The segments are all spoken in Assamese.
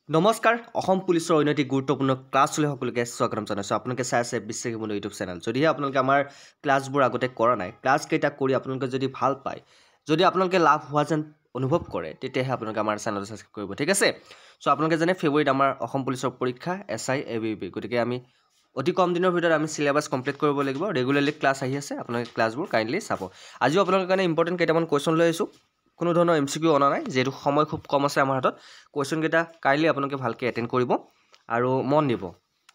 নমস্কাৰ অসম পুলিচৰ অনৈতিক গুৰুত্বপূৰ্ণ ক্লাছলৈ সকলোকে স্বাগতম জনাইছোঁ আপোনালোকে চাই আছে বিশ্বাসীমূলক ইউটিউব চেনেল যদিহে আপোনালোকে আমাৰ ক্লাছবোৰ আগতে কৰা নাই ক্লাছকেইটা কৰি আপোনালোকে যদি ভাল পায় যদি আপোনালোকে লাভ হোৱা যেন অনুভৱ কৰে তেতিয়াহে আপোনালোকে আমাৰ চেনেলটো ছাবস্ক্ৰাইব কৰিব ঠিক আছে চ' আপোনালোকে জানে ফেব্ৰুৱাৰীত আমাৰ অসম পুলিচৰ পৰীক্ষা SI ABP গতিকে আমি অতি কম দিনৰ ভিতৰত আমি সিলেবাছ কমপ্লিট কৰিব লাগিব ৰেগুলাৰলি ক্লাছ আহি আছে আপোনালোকে ক্লাছবোৰ কাইণ্ডলি চাব আজিও আপোনালোকৰ কাৰণে ইম্পৰ্টেণ্ট কেইটামান কুৱেশ্যন লৈ আহিছোঁ কোনো ধৰণৰ MCQ অনা নাই যেহেতু সময় খুব কম আছে আমাৰ হাতত কুৱেশ্যনকেইটা কাইণ্ডলি আপোনালোকে ভালকৈ এটেণ্ড কৰিব আৰু মন দিব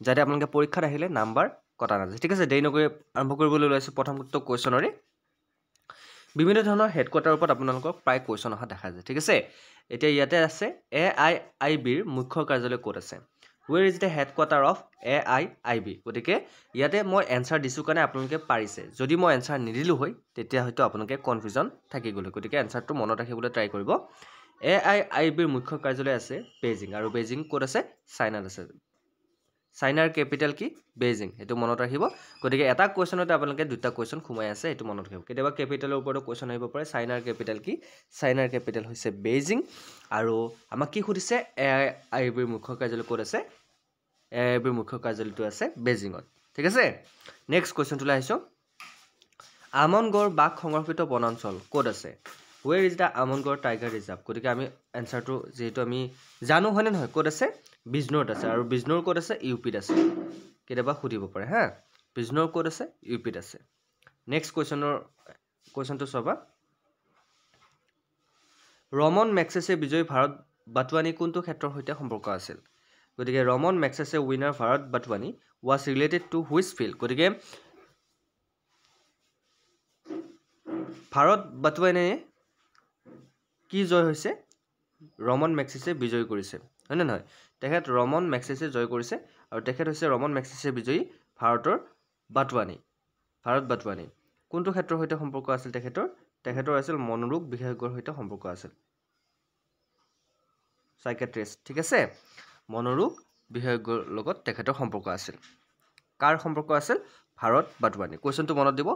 যাতে আপোনালোকে পৰীক্ষাত আহিলে নাম্বাৰ কটা নাযায় ঠিক আছে দেৰি নকৰি আৰম্ভ কৰিবলৈ ওলাইছোঁ প্ৰথমটো কুৱেশ্যনৰে বিভিন্ন ধৰণৰ হেডকোৱাৰ্টাৰৰ ওপৰত আপোনালোকক প্ৰায় কুৱেশ্যন অহা দেখা যায় ঠিক আছে এতিয়া ইয়াতে আছে AIIBৰ মুখ্য কাৰ্যালয় ক'ত আছে Where is the headquarter of AIIB গতিকে ইয়াতে মই এনসাৰ দিছোঁ কাৰণে আপোনালোকে পাৰিছে যদি মই এনসাৰ নিদিলোঁ হয় তেতিয়া হয়তো আপোনালোকে কনফিউজন থাকি গ'ল গতিকে এনসাৰটো মনত ৰাখিবলৈ ট্ৰাই কৰিব AIIBৰ মুখ্য কাৰ্যালয় আছে বেইজিং আৰু বেইজিং ক'ত আছে চাইনাত আছে চাইনাৰ কেপিটেল কি বেইজিং এটো মনত ৰাখিব গতিকে এটা কোৱেশ্যনতে আপোনালোকে দুটা কোৱেশ্যন খুমাই আছে এটো মনত ৰাখিব কেতিয়াবা কেপিটেলৰ ওপৰত কোৱেশ্যন আহিব পাৰে চাইনাৰ কেপিটেল কি চাইনাৰ কেপিটেল হৈছে বেইজিং আৰু আমাক কি সুধিছে AIIBৰ মুখ্য কাৰ্যালয় ক'ত আছে AIIBৰ মুখ্য কাৰ্যালয়টো আছে বেইজিঙত ঠিক আছে নেক্সট কোৱেশ্যনটো আহিছো আমনগড় বাঘ সংৰক্ষিত বনাঞ্চল ক'ত আছে Where is the Amangor Tiger Reserve গতিকে আমি এনসাৰটো যেহেতু আমি জানো হয়নে নহয় ক'ত আছে বিজনোৰত আছে আৰু বিজনোৰ ক'ত আছে ইউপিত আছে কেতিয়াবা সুধিব পাৰে হা বিজনোৰ ক'ত আছে ইউপিত আছে নেক্সট কুৱেশ্যনটো চাবা ৰমন মেক্সেছে বিজয়ী ভাৰত বাটৱানী কোনটো ক্ষেত্ৰৰ সৈতে সম্পৰ্ক আছিল গতিকে Ramon Magsaysay winner Bharat Vatwani was related to which field গতিকে ভাৰত বাটৱানীয়ে কি জয় হৈছে ৰমন মেক্সেছে বিজয় কৰিছে হয়নে নহয় তেখেত ৰমন মেক্সেছে জয় কৰিছে আৰু তেখেত হৈছে ৰমন মেক্সেছে বিজয়ী ভাৰতৰ বাটৱানী ভাৰত বাটৱানী কোনটো ক্ষেত্ৰৰ সৈতে সম্পৰ্ক আছিল তেখেতৰ আছিল মনোৰোগ বিশেষজ্ঞৰ সৈতে সম্পৰ্ক আছিল সাইকিয়াট্ৰিষ্ট ঠিক আছে মনোৰোগ বিশেষজ্ঞৰ লগত তেখেতৰ সম্পৰ্ক আছিল কাৰ সম্পৰ্ক আছিল ভাৰত বাটৱানী কোৱেশ্যনটো মনত দিব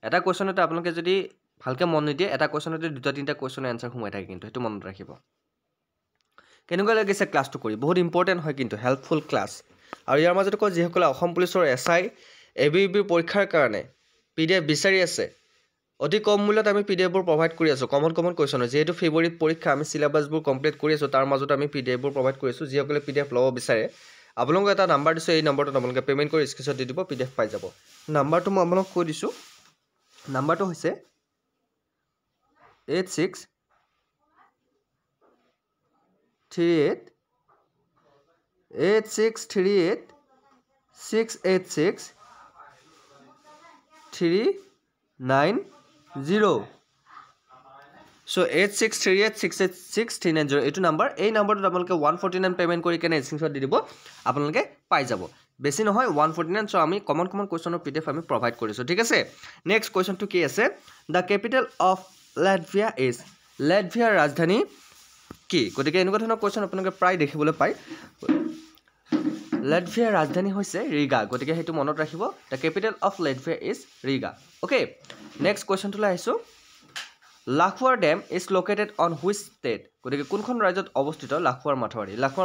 এটা কোৱেশ্যনতে আপোনালোকে যদি ভালকে মন নিদিয়ে এটা কোৱেশ্যনতে দুটা তিনিটা কোৱেশ্যনৰ আনসাৰ সোমাই থাকে কিন্তু সেইটো মনত ৰাখিব কেনেকুৱা লাগিছে ক্লাছটো কৰি বহুত ইম্পৰ্টেণ্ট হয় কিন্তু হেল্পফুল ক্লাছ আৰু ইয়াৰ মাজতে কয় যিসকলে অসম পুলিচৰ SI ABB পৰীক্ষাৰ কাৰণে PDF বিচাৰি আছে অতি কম মূল্যত আমি PDFবোৰ প্ৰভাইড কৰি আছো কমন কোৱেশ্যন যেহেতু ফেব্ৰুৱাৰীত পৰীক্ষা আমি সিলেবাছবোৰ কমপ্লিট কৰি আছো তাৰ মাজত আমি PDFবোৰ প্ৰভাইড কৰি আছো যিসকলে PDF ল'ব বিচাৰে আপোনালোকক এটা নাম্বাৰ দিছো এই নম্বৰটোত আপোনালোকে পেমেন্ট কৰি স্ক্ৰিনশ্বট দি দিব PDF পাই যাব নাম্বাৰটো মই আপোনালোকক কৈ দিছো নাম্বাৰটো হৈছে 8638686390 so 8638686390 এইটো নাম্বাৰ এই নাম্বাৰটোত আপোনালোকে 149 পেমেন্ট কৰি কেনে স্ক্ৰিনশ্বট দি দিব আপোনালোকে পাই যাব বেছি নহয় 149 so আমি কমন কোৱেশ্যনৰ PDF আমি প্ৰভাইড কৰিছো ঠিক আছে নেক্সট কোৱেশ্যনটো কি আছে the capital of Latvia is Latvia ৰাজধানী কি গতিকে এনেকুৱা ধৰণৰ কোৱেশ্যন আপোনালোকে প্ৰায় দেখিবলৈ পায় Latvia ৰাজধানী হৈছে ৰিগা গতিকে হেতু মনত ৰাখিব the capital of Latvia is Riga okay next কোৱেশ্যনটো আহিছো Lakhwar dam is located on which state গতিকে কোনখন ৰাজ্যত অৱস্থিত লাখৱাৰ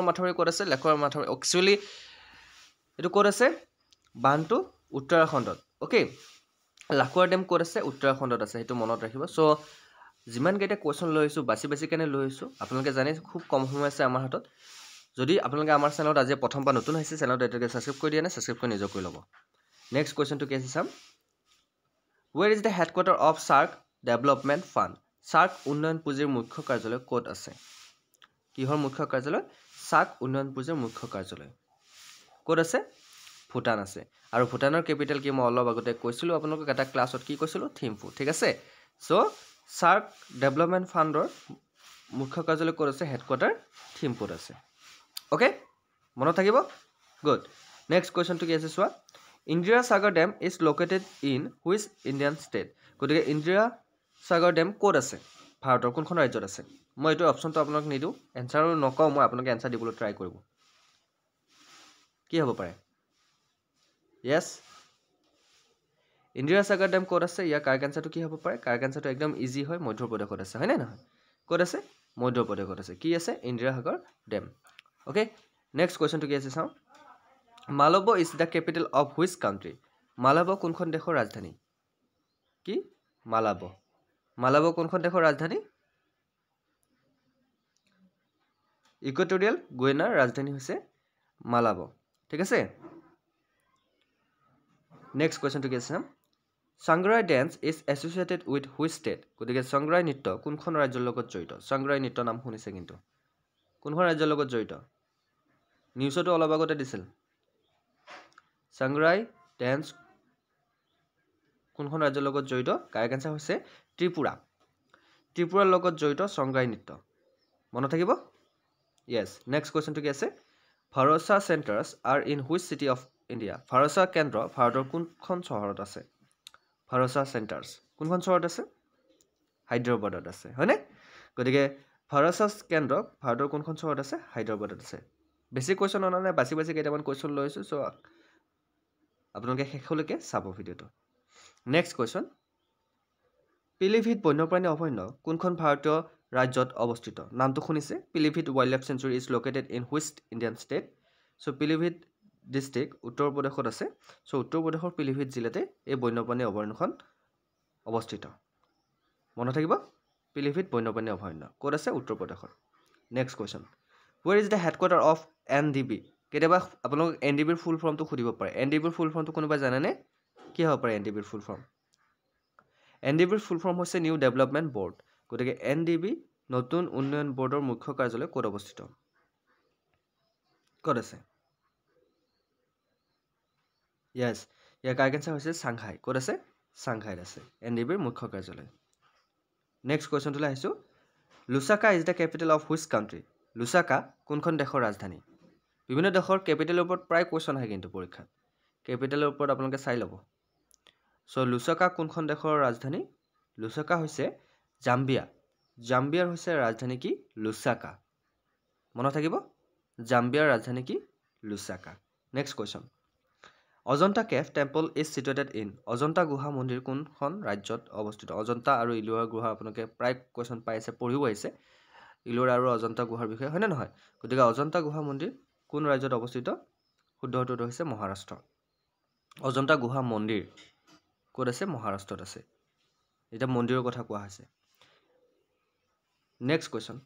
মাথাউৰি ক'ত আছে লাখৱাৰ মাথাউৰি একচুয়ালি এটো ক'ত আছে বানটো উত্তৰাখণ্ডত ওকে লাখৱাৰ ড্যাম ক'ত আছে উত্তৰাখণ্ডত আছে হেতু মনত ৰাখিব সো যিমান কেইটা কোৱেশ্যন লৈছো বাছি কেনে লৈছো আপোনালোকে জানে খুব কম সময় আছে আমাৰ হাতত যদি আপোনালোকে আমাৰ চেনেলত আজি প্ৰথমবাৰ নতুন হৈছে চেনেলটো এটাকে সাবস্ক্ৰাইব কৰি দিয়া না সাবস্ক্ৰাইব কৰি নিজৰ কৰি ল'ব নেক্সট কোৱেশ্যনটো কি আছে চাম Where is the headquarter of SAARC Development Fund SAARC উন্নয়ন পুঁজিৰ মুখ্য কাৰ্যালয় ক'ত আছে কিহৰ মুখ্য কাৰ্যালয় SAARC উন্নয়ন পুঁজিৰ মুখ্য কাৰ্যালয় ক'ত আছে ভুটান আছে আৰু ভুটানৰ কেপিটেল কি মই অলপ আগতে কৈছিলো আপোনালোকক এটা ক্লাছত কি কৈছিলো থিম্পু ঠিক আছে সো SAARC ডেভেলপমেন্ট ফাণ্ডৰ মুখ্য কাৰ্যালয় ক'ত আছে হেডকোৱাৰ্টাৰ থিম্পুত আছে ওকে মনত থাকিব গুড নেক্সট কোৱেশ্যনটো কি আছে চোৱা Indira Sagar Dam is located in which Indian state গতিকে Indira Sagar Dam ক'ত আছে ভাৰতৰ কোনখন ৰাজ্যত আছে মই এইটো অপচনটো আপোনাক নিদু এনসাৰ নকও মই আপোনাক এনসাৰ দিবলৈ ট্ৰাই কৰিব কি হ'ব পাৰে yes Indira Sagar Dam ক'ত আছে ইয়াৰ কাৰেক্ট আনসাৰটো কি হ'ব পাৰে কাৰেক্ট আনসাৰটো একদম ইজি হয় মধ্য প্ৰদেশত আছে হয় না নহয় ক'ত আছে মধ্য প্ৰদেশত আছে কি আছে Indira Sagar Dam Okay, next question to কি আছে চাওঁ মালবো is the capital of which country মালাবো কোনখন দেশৰ ৰাজধানী কি মালাবো কোনখন দেশৰ ৰাজধানী ইকুৱেটৰিয়েল গুইনাৰ ৰাজধানী হৈছে মালাবো ঠিক আছে নেক্সট কোৱেশ্চন টু কি আছে Sangrai dance is associated with which state? গতিকে Sangrai নৃত্য কোনখন ৰাজ্যৰ লগত জড়িত Sangrai নৃত্য নাম শুনিছে কিন্তু কোনখন ৰাজ্যৰ লগত জড়িত নিউজটো অলপ আগতে দিছিল Sangrai dance কোনখন ৰাজ্যৰ লগত জড়িত কাৰেক্ট আনসাৰ হৈছে ত্ৰিপুৰাৰ লগত জড়িত Sangrai নৃত্য মনত থাকিব yes next question to কি আছে Bharosa centers are in which city of India Bharosa কেন্দ্ৰ ভাৰতৰ কোনখন চহৰত আছে Bharosa centers কোনখন চহৰত আছে হায়দৰাবাদত আছে হয়নে গতিকে Bharosa কেন্দ্ৰ ভাৰতৰ কোনখন চহৰত আছে হায়দৰাবাদত আছে বেছি কোৱেশ্চন অনানে বাছি কেইটামান কোৱেশ্চন লৈছো সো আপোনালোকে শেষলৈকে চাব ভিডিওটো নেক্সট কোৱেশ্চন পিলিভিট বন্যপ্ৰাণী অভয়াৰণ্য কোনখন ভাৰতীয় ৰাজ্যত অৱস্থিত নামটো শুনিছে Pilibhit wildlife sanctuary is located in which Indian state so Pilibhit district উত্তৰ প্ৰদেশত আছে সো উত্তৰ প্ৰদেশৰ পিলিভিট জিলাতে এই বন্যপ্ৰাণী অভয়াৰণ্যখন অৱস্থিত মনত থাকিব পিলিভিট বন্যপ্ৰাণী অভয়াৰণ্য ক'ত আছে উত্তৰ প্ৰদেশত next question ৱেৰ is the headquarter of NDB কেতিয়াবা আপোনালোক এনডিবিৰ ফুল ফৰ্মটো সুধিব পাৰে এনডিবিৰ ফুল ফৰ্মটো কোনোবা জানেনে কি হ'ব পাৰে এনডিবিৰ ফুল ফৰ্ম এনডিবিৰ ফুল ফৰ্ম হৈছে নিউ ডেভেলপমেণ্ট বৰ্ড গতিকে এনডিবি নতুন উন্নয়ন বৰ্ডৰ মুখ্য কাৰ্যালয় ক'ত অৱস্থিত ক'ত আছে yes ইয়াৰ কাৰেক্ট আনসাৰ হৈছে সাংঘাই ক'ত আছে সাংঘাইত আছে এনডিবিৰ মুখ্য কাৰ্যালয় নেক্সট কোৱেশ্চনটো আহিছো Lusaka is the capital of which country Lusaka কোনখন দেশৰ ৰাজধানী বিভিন্ন দেশৰ কেপিটেলৰ ওপৰত প্ৰায় কোৱেশ্চন আহে কিন্তু পৰীক্ষাত কেপিটেলৰ ওপৰত আপোনালোকে চাই ল'ব সো লুসাকা কোনখন দেশৰ ৰাজধানী লুসাকা হৈছে জাম্বিয়াৰ হৈছে ৰাজধানী কি লুসাকা মনত থাকিব জাম্বিয়াৰ ৰাজধানী কি Lusaka next question Ajanta cave temple is situated in Ajanta গুহা মন্দিৰ কোনখন ৰাজ্যত অৱস্থিত অজন্তা আৰু ইলোৰা গুহা আপোনালোকে প্ৰায় কোৱেশ্চন পাই আছে পঢ়িব আহিছে ইলোৰা আৰু অজন্তা গুহাৰ বিষয়ে হয়নে নহয় গতিকে অজন্তা গুহা মন্দিৰ কোন ৰাজ্যত অৱস্থিত শুদ্ধ উত্তৰটো হৈছে মহাৰাষ্ট্ৰ অজন্তা গুহা মন্দিৰ ক'ত আছে মহাৰাষ্ট্ৰত আছে এটা মন্দিৰৰ কথা কোৱা হৈছে next question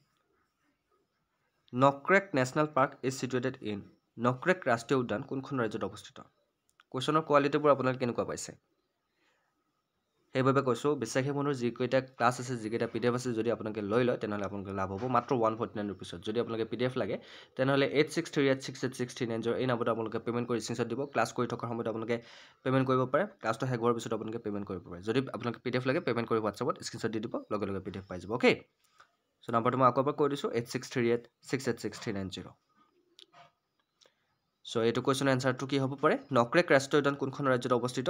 Nokrek national park is situated in Nokrek ৰাষ্ট্ৰীয় উদ্যান কোনখন ৰাজ্যত অৱস্থিত কোৱেশ্চনৰ কোৱালিটিবোৰ আপোনালোকে কেনেকুৱা পাইছে সেইবাবে কৈছোঁ বিশ্বাসী বন্ধুৰ যিকেইটা ক্লাছ আছে যিকেইটা PDF আছে যদি আপোনালোকে লৈ লয় তেনেহ'লে আপোনালোকে লাভ হ'ব মাত্ৰ 149 ৰুপিছত যদি আপোনালোকে PDF লাগে তেনেহ'লে 86386869 এই নম্বৰটো আপোনালোকে পে'মেণ্ট কৰি স্ক্ৰীনশ্বট দিব ক্লাছ কৰি থকাৰ সময়ত আপোনালোকে পে'মেণ্ট কৰিব পাৰে ক্লাছটো শেষ হোৱাৰ পিছত আপোনালোকে পে'মেণ্ট কৰিব পাৰে যদি আপোনালোকে PDF লাগে পে'মেণ্ট কৰি হোৱাটছআপত স্ক্ৰীনশ্বট দি দিব লগে লগে PDF পাই যাব অ'কে চ' নম্বৰটো মই আকৌ এবাৰ কৈ দিছোঁ 8638686390 চ' এইটো কুৱেশ্যনৰ এনচাৰটো কি হ'ব পাৰে নক্ৰেক ৰাষ্ট্ৰীয় উদ্যান কোনখন ৰাজ্যত অৱস্থিত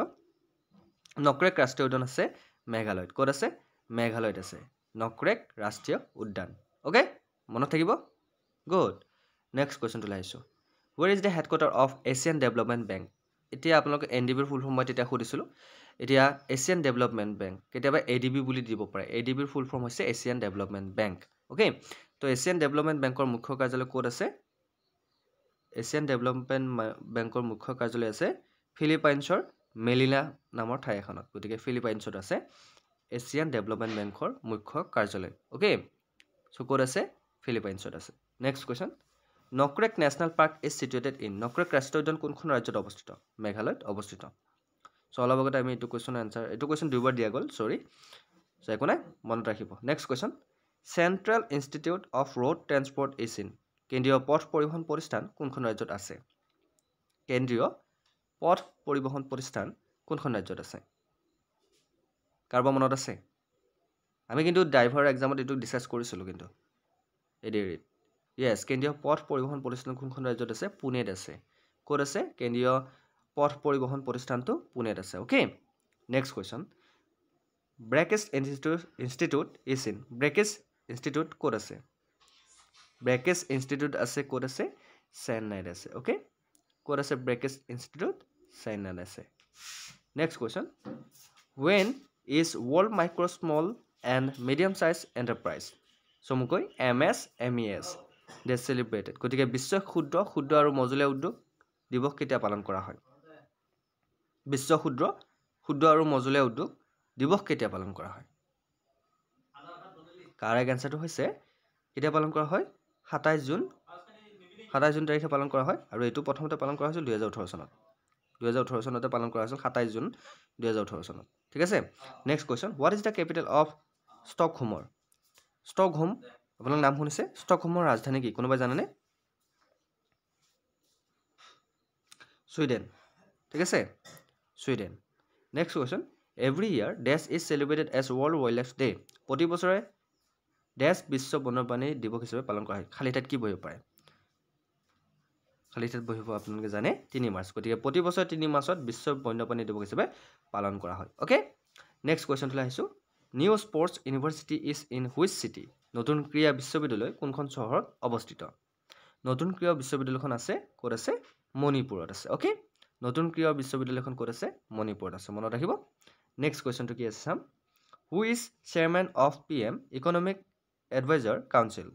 নক্ৰেক ৰাষ্ট্ৰীয় উদ্যান আছে মেঘালয়ত ক'ত আছে মেঘালয়ত আছে নক্ৰেক ৰাষ্ট্ৰীয় উদ্যান অ'কে মনত থাকিব গুড নেক্সট কুৱেশ্যনটো আহিছোঁ ৱেৰ is the headquarter of Asian development bank এতিয়া আপোনালোকে এনডিবিৰ ফুল ফৰ্ম মই তেতিয়া সুধিছিলোঁ এতিয়া এছিয়ান ডেভেলপমেণ্ট বেংক কেতিয়াবা এডিবি বুলি দিব পাৰে এডিবিৰ ফুল ফৰ্ম হৈছে এছিয়ান ডেভেলপমেণ্ট বেংক অ'কে তো এছিয়ান ডেভেলপমেণ্ট বেংকৰ মুখ্য কাৰ্যালয় ক'ত আছে এছিয়ান ডেভেলপমেণ্ট বেংকৰ মুখ্য কাৰ্যালয় আছে ফিলিপাইনছৰ মেলিনা নামৰ ঠাই এখনত গতিকে ফিলিপাইনছত আছে এছিয়ান ডেভেলপমেণ্ট বেংকৰ মুখ্য কাৰ্যালয় অ'কে চ' ক'ত আছে ফিলিপাইনছত আছে next question Nokrek national park is situated in Nokrek ৰাষ্ট্ৰীয় উদ্যান কোনখন ৰাজ্যত অৱস্থিত মেঘালয়ত অৱস্থিত চ' অলপ আগতে আমি এইটো কুৱেশ্যনৰ এনচাৰ এইটো কুৱেশ্যন দুবাৰ দিয়া গ'ল চৰি চ' একো নাই মনত ৰাখিব next question central institute of road transport is in কেন্দ্ৰীয় পথ পৰিবহণ প্ৰতিষ্ঠান কোনখন ৰাজ্যত আছে কেন্দ্ৰীয় পথ পৰিবহণ প্ৰতিষ্ঠান কোনখন ৰাজ্যত আছে কাৰোবাৰ মনত আছে আমি কিন্তু ড্ৰাইভাৰ এক্সামত এইটো ডিছকাছ কৰিছিলোঁ কিন্তু এডিআৰিত য়েছ কেন্দ্ৰীয় পথ পৰিবহণ প্ৰতিষ্ঠান কোনখন ৰাজ্যত আছে পুনেত আছে ক'ত আছে কেন্দ্ৰীয় পথ পৰিবহণ প্ৰতিষ্ঠানটো পুনেত আছে okay next question breakage institute is in breakage institute ক'ত আছে ব্ৰেকেজ ইনষ্টিটিউট আছে ক'ত আছে চেন্নাইত আছে অ'কে ক'ত আছে ব্ৰেকেজ ইনষ্টিটিউট চেন্নাইত আছে next question when is world micro small and medium size enterprise চমুকৈ MS MES ডেজ চেলিব্ৰেটেড গতিকে বিশ্ব ক্ষুদ্ৰ আৰু মজলীয়া উদ্যোগ দিৱস কেতিয়া পালন কৰা হয় বিশ্ব ক্ষুদ্ৰ আৰু মজলীয়া উদ্যোগ দিৱস কেতিয়া পালন কৰা হয় কাৰেক্ট এনসাৰটো হৈছে কেতিয়া পালন কৰা হয় 27 জুন তাৰিখে পালন কৰা হয় আৰু এইটো প্ৰথমতে পালন কৰা হৈছিল 2018 চনত 2018 চনতে পালন কৰা হৈছিল 27 জুন 2018 চনত ঠিক আছে next question what is the capital of ষ্টকহোমৰ ষ্টকহোম আপোনালোক নাম শুনিছে ষ্টকহোমৰ ৰাজধানী কি কোনোবাই জানেনে সুইডেন ঠিক আছে Sweden next question every year ডেছ is celebrated as world wildlife day প্ৰতি বছৰে ডেছ বিশ্ব বন্যপ্ৰাণী দিৱস হিচাপে পালন কৰা হয় খালী ঠাইত কি বহিব পাৰে খালী ঠাইত বহিব আপোনালোকে জানে 3 মাৰ্চ গতিকে প্ৰতি বছৰে 3 মাৰ্চত বিশ্ব বন্যপ্ৰাণী দিৱস হিচাপে পালন কৰা হয় অ'কে নেক্সট কুৱেশ্যনটোলৈ আহিছোঁ new sports university is in which city নতুন ক্ৰীড়া বিশ্ববিদ্যালয় কোনখন চহৰত অৱস্থিত নতুন ক্ৰীড়া বিশ্ববিদ্যালয়খন আছে ক'ত আছে মণিপুৰত আছে অ'কে নতুন ক্ৰীড়া বিশ্ববিদ্যালয়খন ক'ত আছে মণিপুৰত আছে মনত ৰাখিব নেক্সট কুৱেশ্যনটো কি আছে চাম who is chairman of PM economic advisor council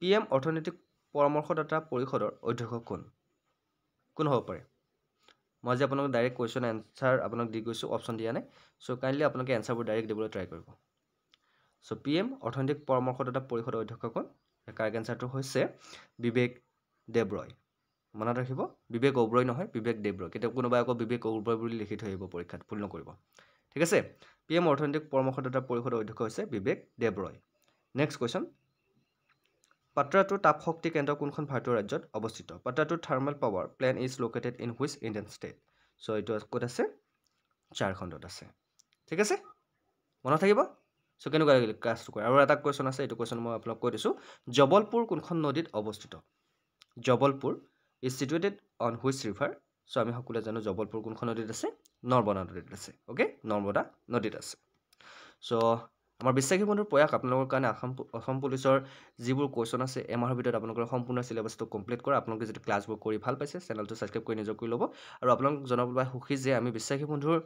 PM অৰ্থনৈতিক পৰামৰ্শদাতা পৰিষদৰ অধ্যক্ষ কোন হ'ব পাৰে মই যে আপোনালোক ডাইৰেক্ট কুৱেশ্যন এনসাৰ আপোনাক দি গৈছোঁ অপশ্যন দিয়া নাই চ' কাইণ্ডলি আপোনালোকে এনসাৰবোৰ ডাইৰেক্ট দিবলৈ ট্ৰাই কৰিব চ' PM অৰ্থনৈতিক পৰামৰ্শদাতা পৰিষদৰ অধ্যক্ষ কোন কাৰেক্ট এনসাৰটো হৈছে বিবেক দেবৰয় মনত ৰাখিব বিবেক ওবৰয় নহয় বিবেক দেবৰয় কেতিয়াবা কোনোবাই আকৌ বিবেক ওবৰয় বুলি লিখি থৈ আহিব পৰীক্ষাত ভুল নকৰিব ঠিক আছে PM অৰ্থনৈতিক পৰামৰ্শদাতা পৰিষদৰ অধ্যক্ষ হৈছে বিবেক দেবৰয় নেক্সট কুৱেশ্যন পাট্ৰাটুৰ তাপশক্তি কেন্দ্ৰ কোনখন ভাৰতীয় ৰাজ্যত অৱস্থিত Patratu thermal power plant is located in which Indian state so' এইটো ক'ত আছে ঝাৰখণ্ডত আছে ঠিক আছে মনত থাকিব চ' কেনেকুৱা লাগিলে ক্লাছটো কৰে আৰু এটা কুৱেশ্যন আছে এইটো কুৱেশ্যন মই আপোনাক কৈ দিছোঁ জবলপুৰ কোনখন নদীত অৱস্থিত Jabalpur is situated on which river so' আমি সকলোৱে জানো জবলপুৰ কোনখন নদীত আছে নৰ্মদা নদীত আছে অ'কে নৰ্মদা নদীত আছে চ' আমাৰ বিশ্বাসী বন্ধুৰ প্ৰয়াস আপোনালোকৰ কাৰণে অসম পুলিচৰ যিবোৰ কুৱেশ্যন আছে এমাহৰ ভিতৰত আপোনালোকৰ সম্পূৰ্ণ চিলেবাছটো কমপ্লিট কৰা আপোনালোকে যদি ক্লাছবোৰ কৰি ভাল পাইছে চেনেলটো ছাবস্ক্ৰাইব কৰি নিজৰ কৰি ল'ব আৰু আপোনালোক জনাবলৈ সুখী যে আমি বিশ্বাসী বন্ধুৰ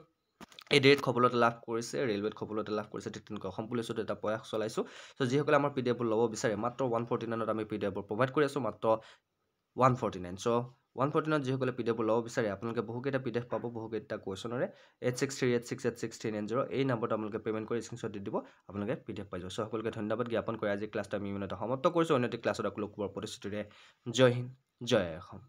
এডিএত সফলতা লাভ কৰিছে ৰেলৱেত সফলতা লাভ কৰিছে ঠিক তেনেকৈ অসম পুলিচতো এটা প্ৰয়াস চলাইছোঁ চ' যিসকলে আমাৰ PDFবোৰ ল'ব বিচাৰে মাত্ৰ 149ত আমি PDFবোৰ প্ৰভাইড কৰি আছোঁ মাত্ৰ 149 চ' 149 যিসকলে PDFবোৰ ল'ব বিচাৰে আপোনালোকে বহুকেইটা PDF পাব বহুকেইটা কুৱেশ্যনৰে 8638686390 এই নম্বৰটো আপোনালোকে পে'মেণ্ট কৰি স্ক্ৰীনশ্বট দি দিব আপোনালোকে PDF পাই যাব চ' সকলোকে ধন্যবাদ জ্ঞাপন কৰি আজি ক্লাছটো আমি ইমানতে সমাপ্ত কৰিছোঁ অন্য এটি ক্লাছত আকৌ লগ পোৱাৰ প্ৰতিশ্ৰুতিৰে জয় হিন্দ জয় অসম